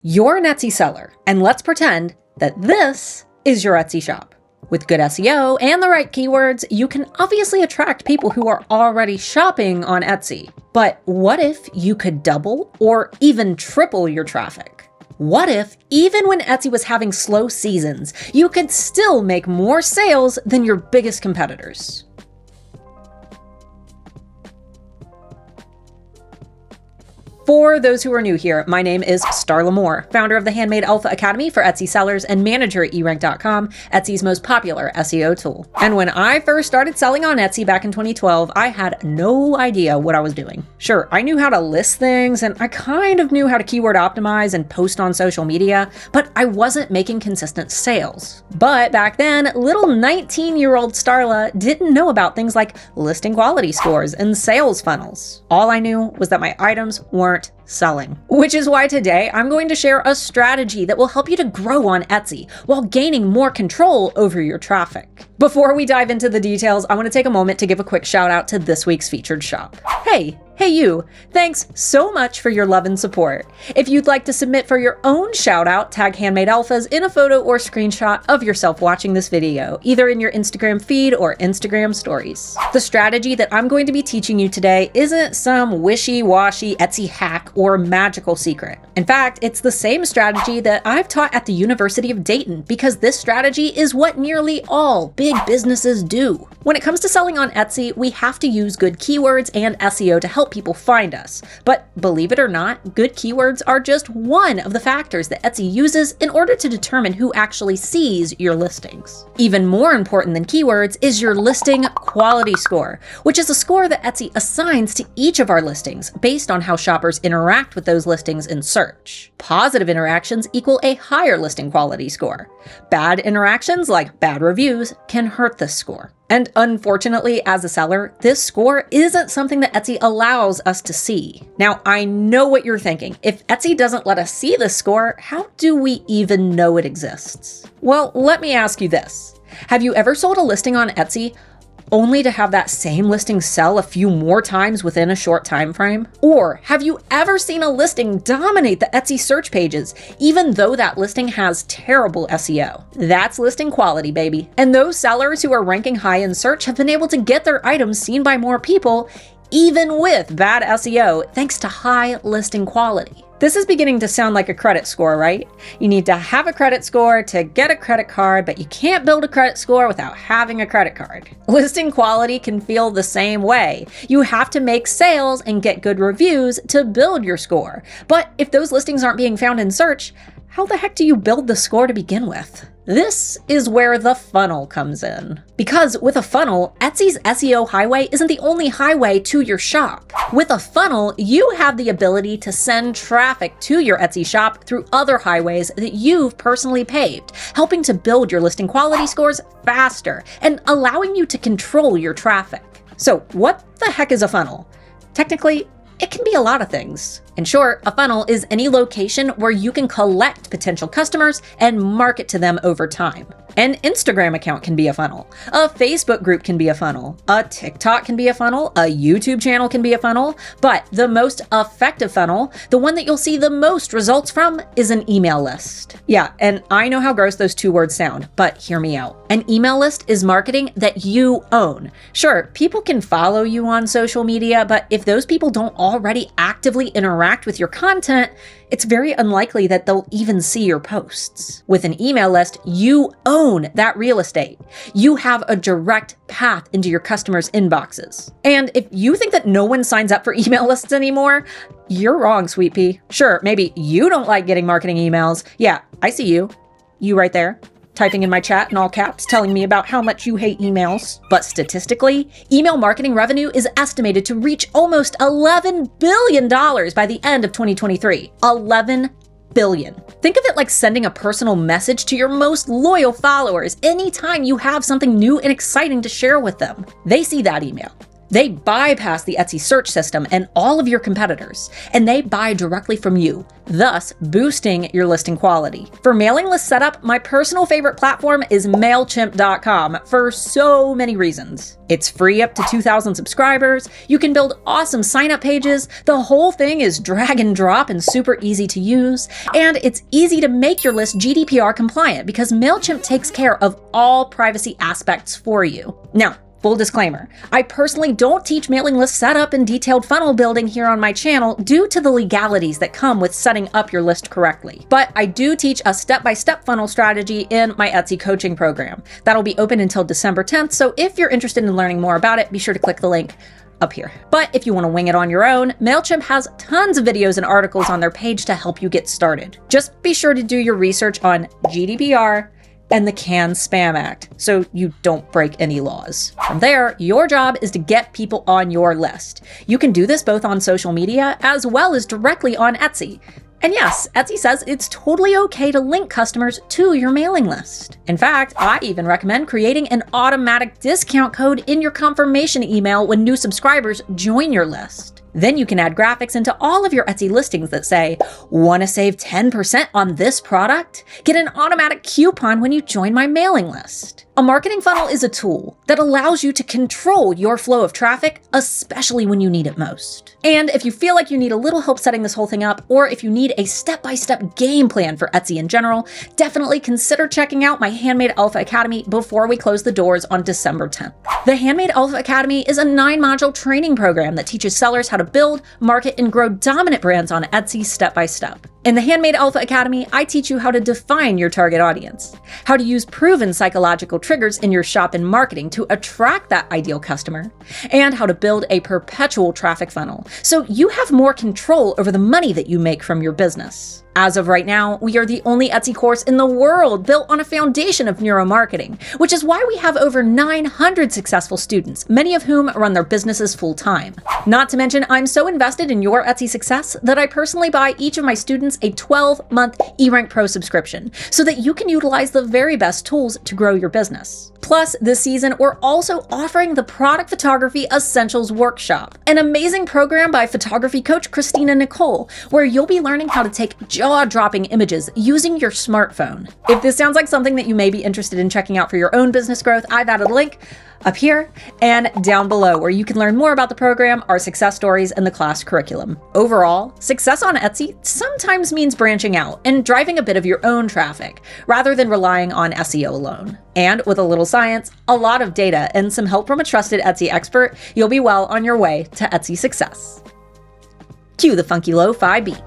You're an Etsy seller, and let's pretend that this is your Etsy shop. With good SEO and the right keywords, you can obviously attract people who are already shopping on Etsy. But what if you could double or even triple your traffic? What if, even when Etsy was having slow seasons, you could still make more sales than your biggest competitors? For those who are new here, my name is Starla 𝔸𝕚𝕝, founder of the Handmade Alpha Academy for Etsy sellers and manager at eRank.com, Etsy's most popular SEO tool. And when I first started selling on Etsy back in 2012, I had no idea what I was doing. Sure, I knew how to list things, and I kind of knew how to keyword optimize and post on social media, but I wasn't making consistent sales. But back then, little 19-year-old Starla didn't know about things like listing quality scores and sales funnels. All I knew was that my items weren't selling. Which is why today I'm going to share a strategy that will help you to grow on Etsy while gaining more control over your traffic. Before we dive into the details, I want to take a moment to give a quick shout out to this week's featured shop. Hey you, thanks so much for your love and support. If you'd like to submit for your own shout out, tag Handmade Alphas in a photo or screenshot of yourself watching this video, either in your Instagram feed or Instagram stories. The strategy that I'm going to be teaching you today isn't some wishy-washy Etsy hack or magical secret. In fact, it's the same strategy that I've taught at the University of Dayton, because this strategy is what nearly all big businesses do. When it comes to selling on Etsy, we have to use good keywords and SEO to help people find us. But believe it or not, good keywords are just one of the factors that Etsy uses in order to determine who actually sees your listings. Even more important than keywords is your listing quality score, which is a score that Etsy assigns to each of our listings based on how shoppers interact with those listings in search. Positive interactions equal a higher listing quality score. Bad interactions, like bad reviews, can hurt this score. And unfortunately, as a seller, this score isn't something that Etsy allows us to see. Now, I know what you're thinking. If Etsy doesn't let us see this score, how do we even know it exists? Well, let me ask you this. Have you ever sold a listing on Etsy only to have that same listing sell a few more times within a short time frame? Or have you ever seen a listing dominate the Etsy search pages, even though that listing has terrible SEO? That's listing quality, baby. And those sellers who are ranking high in search have been able to get their items seen by more people, even with bad SEO, thanks to high listing quality. This is beginning to sound like a credit score, right? You need to have a credit score to get a credit card, but you can't build a credit score without having a credit card. Listing quality can feel the same way. You have to make sales and get good reviews to build your score. But if those listings aren't being found in search, how the heck do you build the score to begin with? This is where the funnel comes in. Because with a funnel, Etsy's SEO highway isn't the only highway to your shop. With a funnel, you have the ability to send traffic to your Etsy shop through other highways that you've personally paved, helping to build your listing quality scores faster and allowing you to control your traffic. So what the heck is a funnel? Technically, it can be a lot of things. In short, a funnel is any location where you can collect potential customers and market to them over time. An Instagram account can be a funnel. A Facebook group can be a funnel. A TikTok can be a funnel. A YouTube channel can be a funnel. But the most effective funnel, the one that you'll see the most results from, is an email list. Yeah, and I know how gross those two words sound, but hear me out. An email list is marketing that you own. Sure, people can follow you on social media, but if those people don't already actively interact with your content, it's very unlikely that they'll even see your posts. With an email list, you own that real estate. You have a direct path into your customers' inboxes. And if you think that no one signs up for email lists anymore, you're wrong, sweet pea. Sure, maybe you don't like getting marketing emails. Yeah, I see you. You right there, typing in my chat in all caps, telling me about how much you hate emails. But statistically, email marketing revenue is estimated to reach almost $11 billion by the end of 2023. $11 billion. Think of it like sending a personal message to your most loyal followers anytime you have something new and exciting to share with them. They see that email. They bypass the Etsy search system and all of your competitors, and they buy directly from you, thus boosting your listing quality. For mailing list setup, my personal favorite platform is MailChimp.com for so many reasons. It's free up to 2,000 subscribers, you can build awesome sign-up pages, the whole thing is drag and drop and super easy to use, and it's easy to make your list GDPR compliant because MailChimp takes care of all privacy aspects for you. Now, full disclaimer, I personally don't teach mailing list setup and detailed funnel building here on my channel due to the legalities that come with setting up your list correctly. But I do teach a step-by-step funnel strategy in my Etsy coaching program. That'll be open until December 10th, so if you're interested in learning more about it, be sure to click the link up here. But if you want to wing it on your own, MailChimp has tons of videos and articles on their page to help you get started. Just be sure to do your research on GDPR and the CAN-SPAM Act, so you don't break any laws. From there, your job is to get people on your list. You can do this both on social media as well as directly on Etsy. And yes, Etsy says it's totally okay to link customers to your mailing list. In fact, I even recommend creating an automatic discount code in your confirmation email when new subscribers join your list. Then you can add graphics into all of your Etsy listings that say, "Want to save 10% on this product? Get an automatic coupon when you join my mailing list." A marketing funnel is a tool that allows you to control your flow of traffic, especially when you need it most. And if you feel like you need a little help setting this whole thing up, or if you need a step-by-step game plan for Etsy in general, definitely consider checking out my Handmade Alpha Academy before we close the doors on December 10th. The Handmade Alpha Academy is a 9-module training program that teaches sellers how to build, market, and grow dominant brands on Etsy step by step. In the Handmade Alpha Academy, I teach you how to define your target audience, how to use proven psychological triggers in your shop and marketing to attract that ideal customer, and how to build a perpetual traffic funnel so you have more control over the money that you make from your business. As of right now, we are the only Etsy course in the world built on a foundation of neuromarketing, which is why we have over 900 successful students, many of whom run their businesses full-time. Not to mention, I'm so invested in your Etsy success that I personally buy each of my students a 12-month eRank Pro subscription so that you can utilize the very best tools to grow your business. Plus, this season, we're also offering the Product Photography Essentials Workshop, an amazing program by photography coach Christina Nicole, where you'll be learning how to take jaw-dropping images using your smartphone. If this sounds like something that you may be interested in checking out for your own business growth, I've added a link up here and down below where you can learn more about the program, our success stories, and the class curriculum. Overall, success on Etsy sometimes means branching out and driving a bit of your own traffic rather than relying on SEO alone. And with a little science, a lot of data, and some help from a trusted Etsy expert, you'll be well on your way to Etsy success. Cue the funky lo-fi beat.